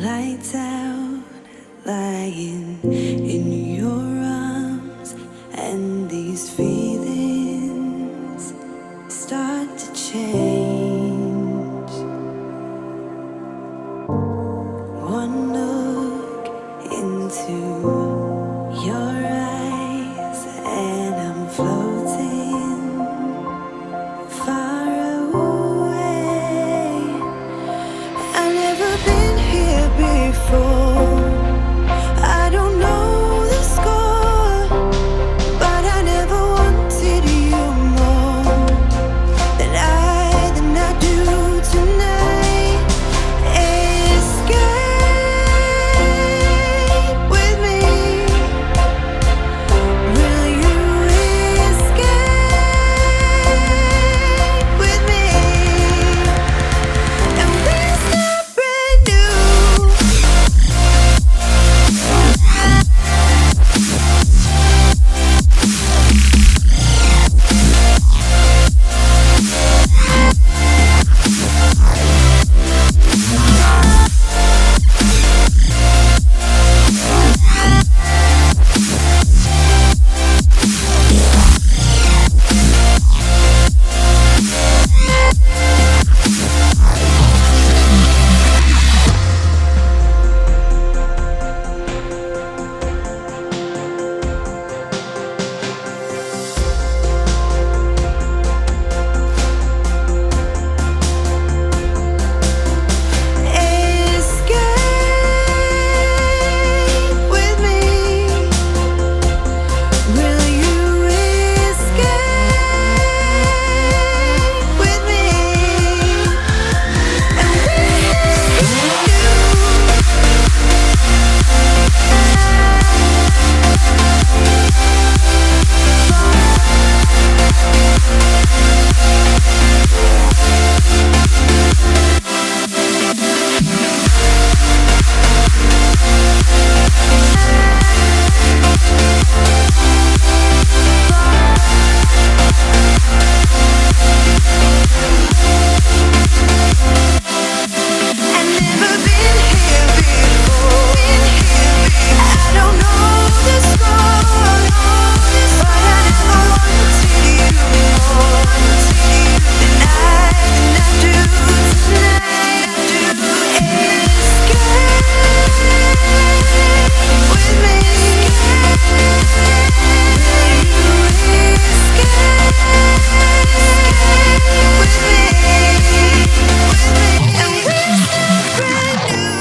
lights out, lying in your arms, and these feelings start to change. One look into your eyes and I'm floating far away. I've never been here before. I don't know the score, but I never wanted you more than I do tonight. Escape with me. Will you escape with me? And we'll start brand new. Escape with me. Will you escape with me? And I've never been here before. I don't know the score, but I never wanted you more than I do tonight. Escape with me. Will you escape with me? And we'll start brand new.